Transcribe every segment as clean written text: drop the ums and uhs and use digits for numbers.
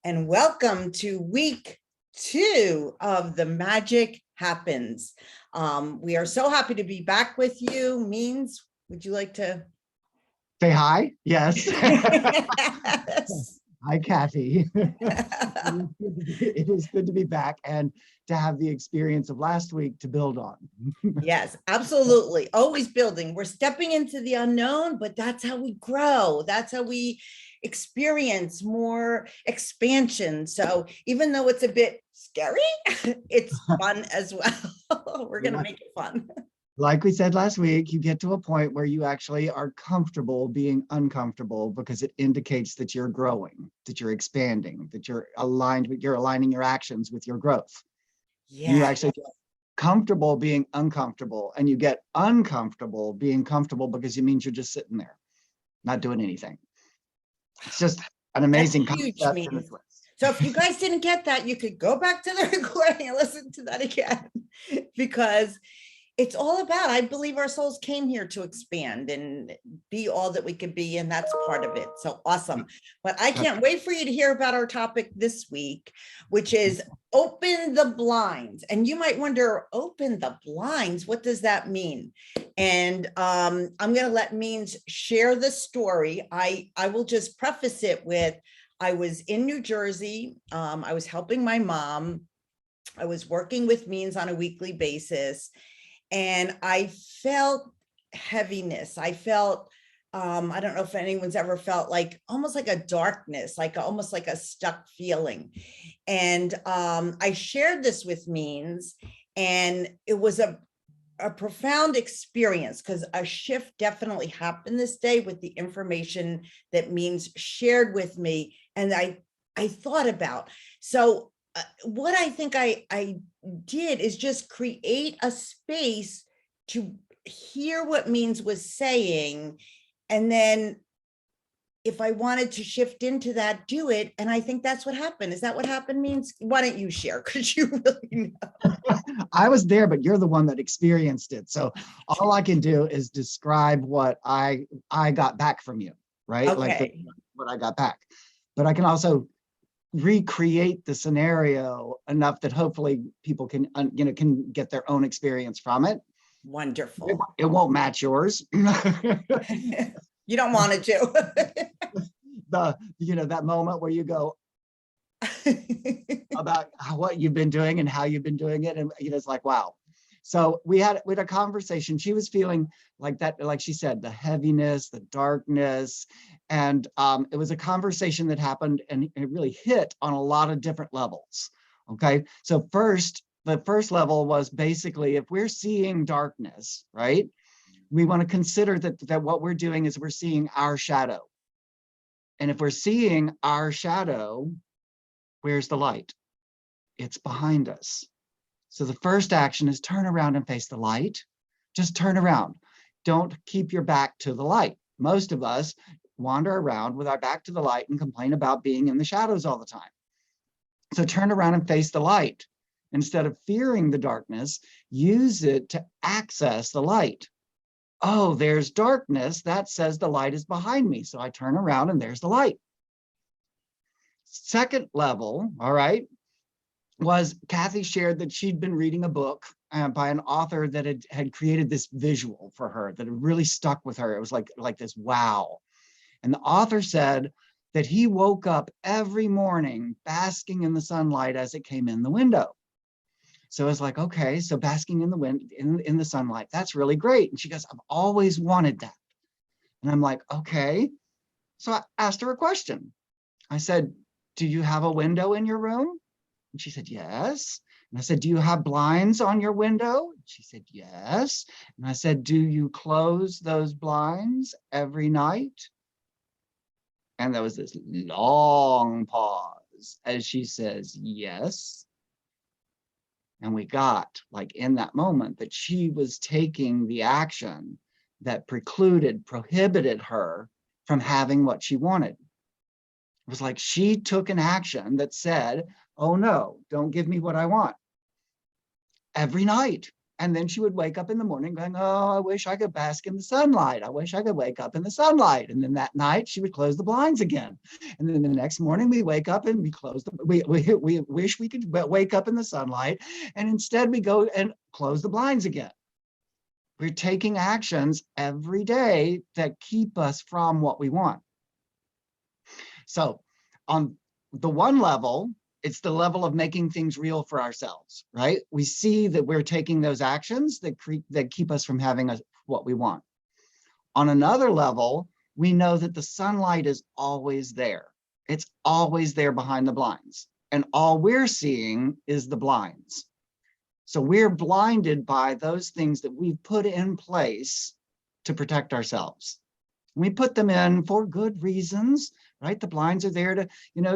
and welcome to week 2 of The Magic Happens. We are so happy to be back with you. Means, would you like to say hi? Yes. Yes. Hi, Kathy. It is good to be back and to have the experience of last week to build on. Yes, absolutely. Always building. We're stepping into the unknown, but that's how we grow. That's how we experience more expansion. So even though it's a bit scary, it's fun as well. We're going to make it fun. Like we said last week, you get to a point where you actually are comfortable being uncomfortable because it indicates that you're growing, that you're expanding, that you're aligned, you're aligning your actions with your growth. Yeah. You actually get comfortable being uncomfortable, and you get uncomfortable being comfortable because it means you're just sitting there, not doing anything. It's just an amazing concept. So if you guys didn't get that, you could go back to the recording and listen to that again, because it's all about, I believe our souls came here to expand and be all that we could be, and that's part of it. So awesome. But I can't wait for you to hear about our topic this week, which is open the blinds. And you might wonder, open the blinds, what does that mean? And I'm going to let Means share the story. I will just preface it with, I was in New Jersey. I was helping my mom. I was working with Means on a weekly basis. And I felt heaviness. I felt, I don't know if anyone's ever felt like almost like a darkness, like almost like a stuck feeling. And I shared this with Means, and it was a profound experience because a shift definitely happened this day with the information that Means shared with me. And I thought about, so what I think I did is just create a space to hear what Means was saying. And then if I wanted to shift into that, do it. And I think that's what happened. Is that what happened, Means? Why don't you share? Because you really know. I was there, but you're the one that experienced it. So all I can do is describe what I got back from you, right? Okay. Like what I got back. But I can also recreate the scenario enough that hopefully people can can get their own experience from it. Wonderful. It won't match yours. You don't want it to. That moment where you go about what you've been doing and how you've been doing it, and it's like, wow. So we had a conversation. She was feeling like that, like she said, the heaviness, the darkness. And it was a conversation that happened, and it really hit on a lot of different levels. Okay. So the first level was basically, if we're seeing darkness, right, we want to consider that what we're doing is we're seeing our shadow. And if we're seeing our shadow, where's the light? It's behind us. So the first action is turn around and face the light. Just turn around. Don't keep your back to the light. Most of us wander around with our back to the light and complain about being in the shadows all the time. So turn around and face the light. Instead of fearing the darkness, use it to access the light. Oh, there's darkness. That says the light is behind me. So I turn around and there's the light. Second level, all right, was Kathy shared that she'd been reading a book by an author that had created this visual for her that had really stuck with her. It was like this wow. And the author said that he woke up every morning basking in the sunlight as it came in the window. So it's like, okay, so basking in the wind in the sunlight, that's really great. And she goes, I've always wanted that. And I'm like, okay. So I asked her a question. I said, do you have a window in your room? And she said, yes. And I said, do you have blinds on your window? She said, yes. And I said, do you close those blinds every night? And there was this long pause as she says, yes. And we got, like, in that moment, that she was taking the action that prohibited her from having what she wanted. It was like she took an action that said, oh no, don't give me what I want. Every night. And then she would wake up in the morning going, oh, I wish I could bask in the sunlight. I wish I could wake up in the sunlight. And then that night she would close the blinds again. And then the next morning we wake up and we close we wish we could wake up in the sunlight. And instead we go and close the blinds again. We're taking actions every day that keep us from what we want. So on the one level, it's the level of making things real for ourselves, right? We see that we're taking those actions that keep us from having what we want. On another level, we know that the sunlight is always there. It's always there behind the blinds. And all we're seeing is the blinds. So we're blinded by those things that we've put in place to protect ourselves. We put them in for good reasons, right? The blinds are there to,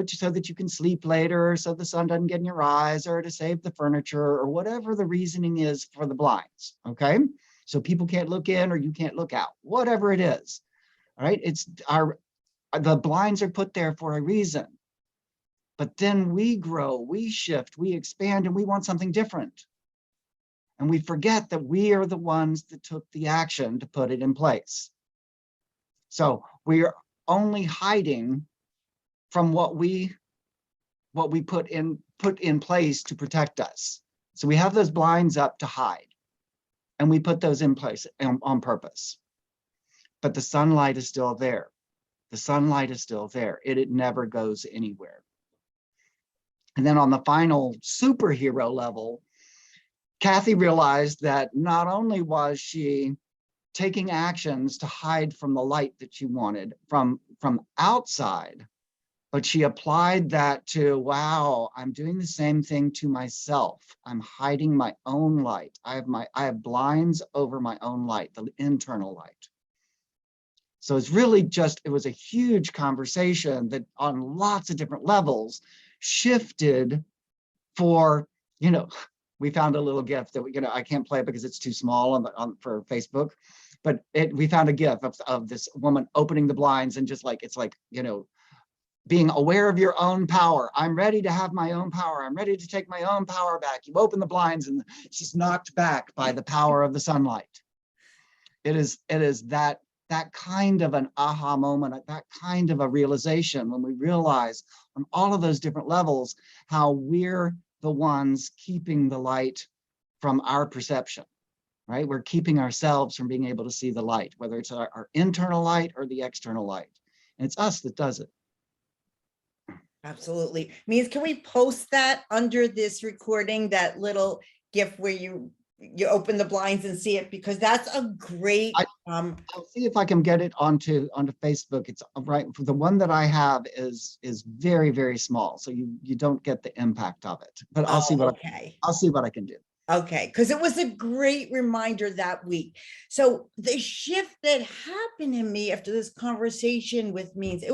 so that you can sleep later, or so the sun doesn't get in your eyes, or to save the furniture, or whatever the reasoning is for the blinds, okay? So people can't look in or you can't look out, whatever it is, all right? The blinds are put there for a reason. But then we grow, we shift, we expand, and we want something different. And we forget that we are the ones that took the action to put it in place. So we are only hiding from what we put in place to protect us. So we have those blinds up to hide, and we put those in place on purpose. But the sunlight is still there. The sunlight is still there. It never goes anywhere. And then on the final superhero level, Kathy realized that not only was she taking actions to hide from the light that she wanted from outside, but she applied that to, wow, I'm doing the same thing to myself. I'm hiding my own light. I have blinds over my own light, the internal light. So it's really it was a huge conversation that on lots of different levels shifted for, we found a little GIF that I can't play it because it's too small for Facebook, but we found a GIF of this woman opening the blinds and just like, it's like, being aware of your own power. I'm ready to have my own power. I'm ready to take my own power back. You open the blinds and she's knocked back by the power of the sunlight. It is that kind of an aha moment, that kind of a realization when we realize on all of those different levels how we're the ones keeping the light from our perception, right? We're keeping ourselves from being able to see the light, whether it's our internal light or the external light. And it's us that does it. Absolutely. Means, can we post that under this recording, that little GIF where you open the blinds and see it? Because that's a great, I'll see if I can get it onto Facebook. It's right. The one that I have is very, very small, so you don't get the impact of it. But I'll see what I'll see what I can do. Okay, because it was a great reminder that week. So the shift that happened in me after this conversation with Means,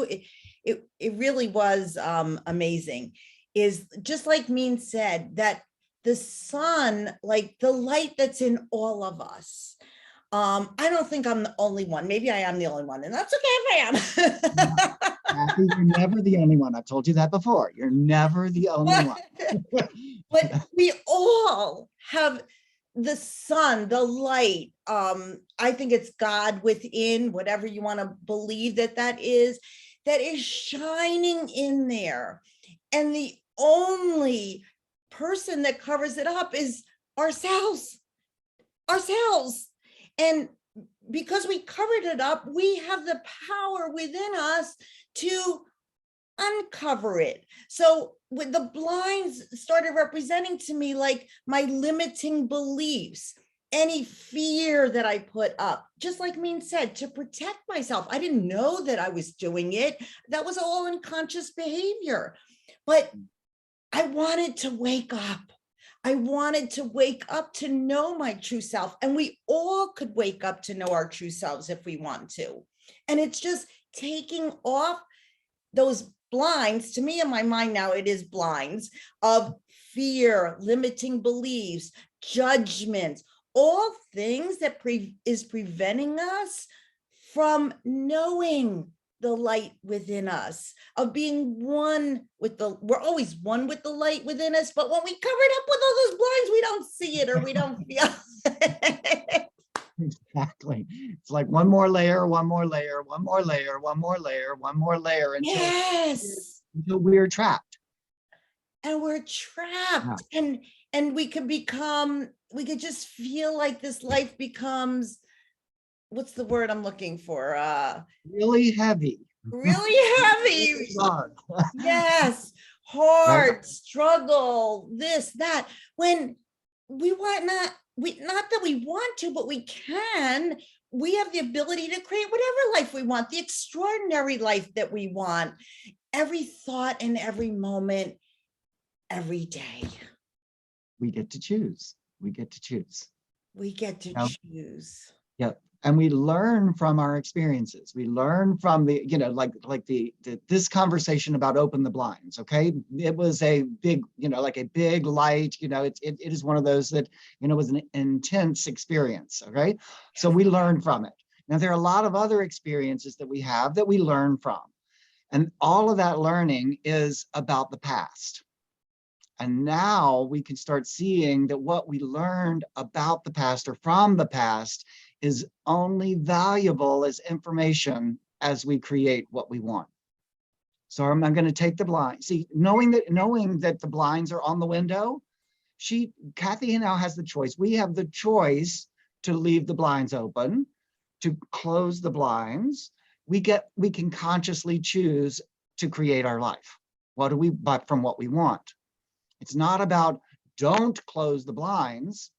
it really was amazing. Is just like Means said, that the sun, like the light that's in all of us. I don't think I'm the only one. Maybe I am the only one, and that's okay if I am. Kathy, you're never the only one. I've told you that before. You're never the only one. But we all have the sun, the light. I think it's God within, whatever you want to believe that is shining in there. And the only person that covers it up is ourselves. And because we covered it up, we have the power within us to uncover it. So with the blinds started representing to me like my limiting beliefs, any fear that I put up, just like Mean said, to protect myself. I didn't know that I was doing it. That was all unconscious behavior. But I wanted to wake up. I wanted to wake up to know my true self. And we all could wake up to know our true selves if we want to. And it's just taking off those blinds. To me, in my mind now, it is blinds of fear, limiting beliefs, judgments, all things that is preventing us from knowing the light within us, of being one with we're always one with the light within us, but when we cover it up with all those blinds, we don't see it or we don't feel it. Exactly. It's like one more layer, one more layer, one more layer, one more layer, one more layer Yes. until we're trapped. And we're Yeah. trapped, and we could just feel like this life becomes, what's the word I'm looking for? Really heavy. Really heavy. Really hard. Yes, Right? hard, struggle, this, that. When we want not that we want to, but we can. We have the ability to create whatever life we want, the extraordinary life that we want. Every thought and every moment, every day, We get to choose. We get to choose. we get to Now, choose. yep. And we learn from our experiences. We learn from the, like this conversation about open the blinds. Okay. It was a big, like a big light, it is one of those that, was an intense experience. Okay. So we learn from it. Now, there are a lot of other experiences that we have that we learn from. And all of that learning is about the past. And now we can start seeing that what we learned about the past or from the past is only valuable as information as we create what we want. So I'm going to take the blind. See, knowing that the blinds are on the window, Kathy now has the choice. We have the choice to leave the blinds open, to close the blinds. We can consciously choose to create our life. But from what we want. It's not about don't close the blinds.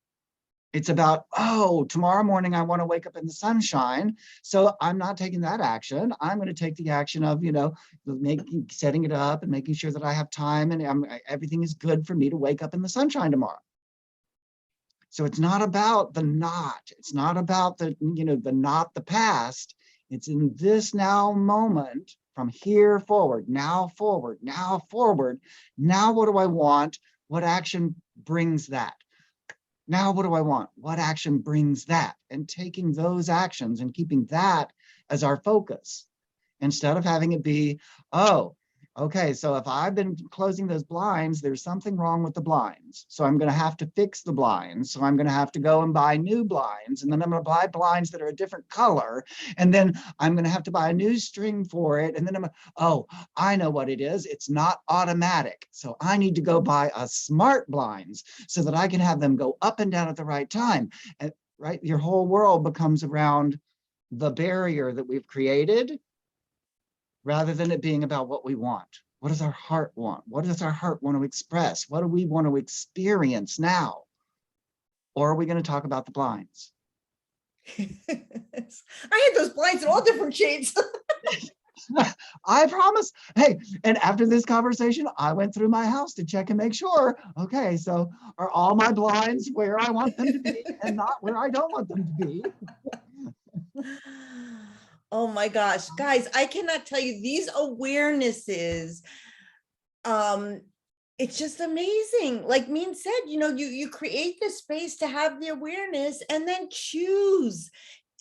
It's about, oh, tomorrow morning I want to wake up in the sunshine. So I'm not taking that action. I'm going to take the action of, setting it up and making sure that I have time and everything is good for me to wake up in the sunshine tomorrow. So it's not about the not. It's not about the not the past. It's in this now moment. From here forward, now forward, now forward. Now what do I want? What action brings that? Now what do I want? What action brings that? And taking those actions and keeping that as our focus. Instead of having it be, oh, okay, so if I've been closing those blinds, there's something wrong with the blinds. So I'm going to have to fix the blinds. So I'm going to have to go and buy new blinds. And then I'm going to buy blinds that are a different color. And then I'm going to have to buy a new string for it. And then I know what it is. It's not automatic. So I need to go buy a smart blinds so that I can have them go up and down at the right time. And, right? Your whole world becomes around the barrier that we've created, rather than it being about what we want. What does our heart want? What does our heart want to express? What do we want to experience now? Or are we going to talk about the blinds? I had those blinds in all different shades. I promise. Hey, and after this conversation, I went through my house to check and make sure, okay, so are all my blinds where I want them to be and not where I don't want them to be? Oh my gosh, guys, I cannot tell you these awarenesses. It's just amazing. Like Mean said, you create the space to have the awareness and then choose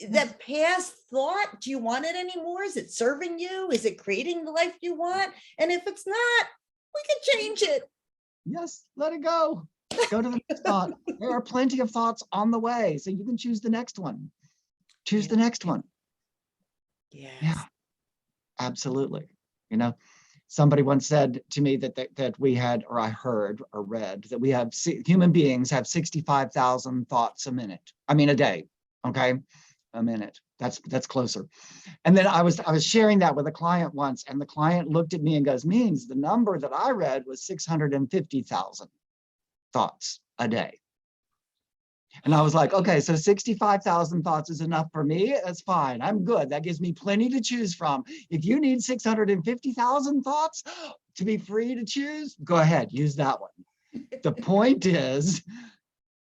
that past thought. Do you want it anymore? Is it serving you? Is it creating the life you want? And if it's not, we can change it. Yes, let it go. Go to the next thought. There are plenty of thoughts on the way, so you can choose the next one. Choose the next one. Yes. Yeah, absolutely. Somebody once said to me that we had, or I heard or read, that we have, human beings have 65,000 thoughts a day. Okay, a minute. That's closer. And then I was sharing that with a client once, and the client looked at me and goes, "Means the number that I read was 650,000 thoughts a day." And I was like, okay, so 65,000 thoughts is enough for me. That's fine. I'm good. That gives me plenty to choose from. If you need 650,000 thoughts to be free to choose, go ahead, use that one. The point is,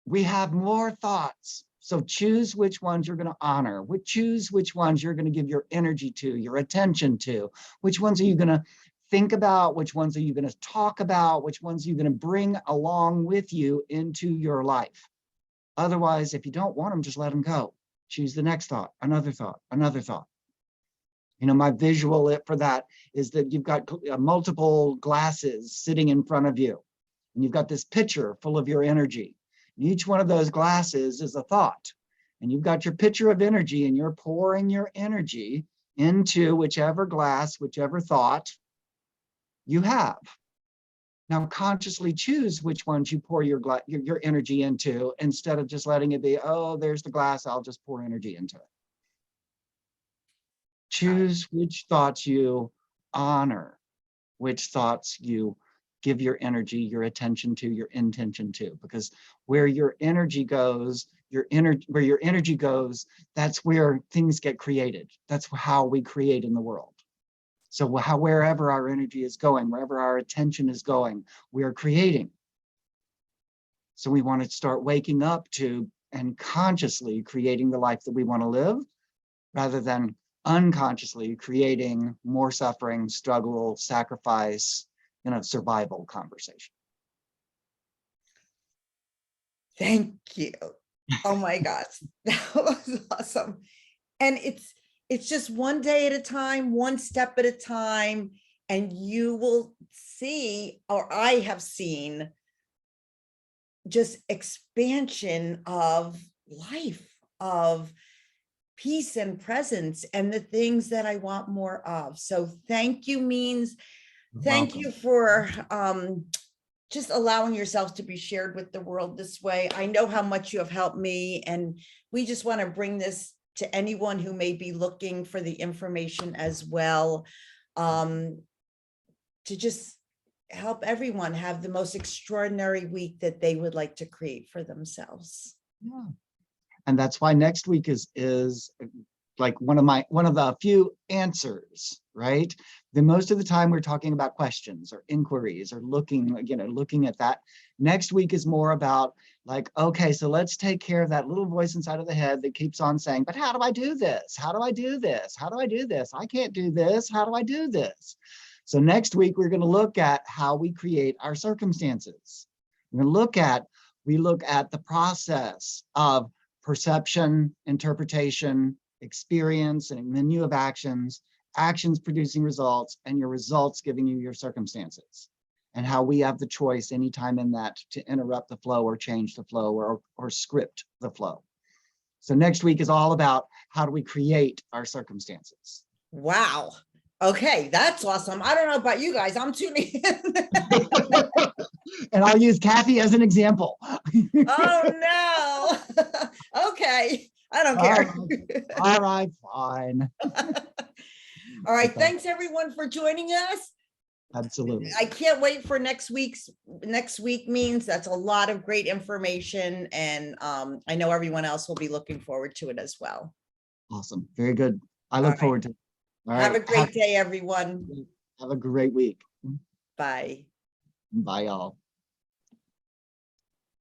we have more thoughts. So choose which ones you're going to honor. Choose which ones you're going to give your energy to, your attention to. Which ones are you going to think about? Which ones are you going to talk about? Which ones are you going to bring along with you into your life? Otherwise, if you don't want them, just let them go. Choose the next thought, another thought, another thought. You know, my visual for that is that you've got multiple glasses sitting in front of you, and you've got this pitcher full of your energy. And each one of those glasses is a thought. And you've got your pitcher of energy, and you're pouring your energy into whichever glass, whichever thought you have. Now consciously choose which ones you pour your energy into, instead of just letting it be, oh, there's the glass, I'll just pour energy into it. Choose which thoughts you honor, which thoughts you give your energy, your attention to, your intention to, because where your energy goes, where your energy goes, that's where things get created. That's how we create in the world. So wherever our energy is going, wherever our attention is going, we are creating. So we want to start waking up to and consciously creating the life that we want to live, rather than unconsciously creating more suffering, struggle, sacrifice, survival conversation. Thank you. Oh my gosh, that was awesome. And it's just one day at a time, one step at a time, and you will see, or I have seen, just expansion of life, of peace and presence, and the things that I want more of. So thank you, Means. Thank you for just allowing yourselves to be shared with the world this way. I know how much you have helped me, and we just want to bring this to anyone who may be looking for the information as well, to just help everyone have the most extraordinary week that they would like to create for themselves. Yeah. And that's why next week is like one of the few answers, right? Then most of the time we're talking about questions or inquiries or looking at that. Next week is more about like, okay, so let's take care of that little voice inside of the head that keeps on saying, but how do I do this? How do I do this? How do I do this? I can't do this. How do I do this? So next week, we're going to look at how we create our circumstances. We're going to look at the process of perception, interpretation, experience, and a menu of actions producing results, and your results giving you your circumstances, and how we have the choice anytime in that to interrupt the flow or change the flow or script the flow. So next week is all about how do we create our circumstances. Wow. Okay, that's awesome. I don't know about you guys. I'm tuning in. And I'll use Kathy as an example. Oh no. Okay. I don't care. All right, fine. All right. Thanks everyone for joining us. Absolutely. I can't wait for next week. Means that's a lot of great information. And I know everyone else will be looking forward to it as well. Awesome. Very good. I look forward to it. All Have right. a great day, everyone. Have a great week. Bye. Bye, y'all.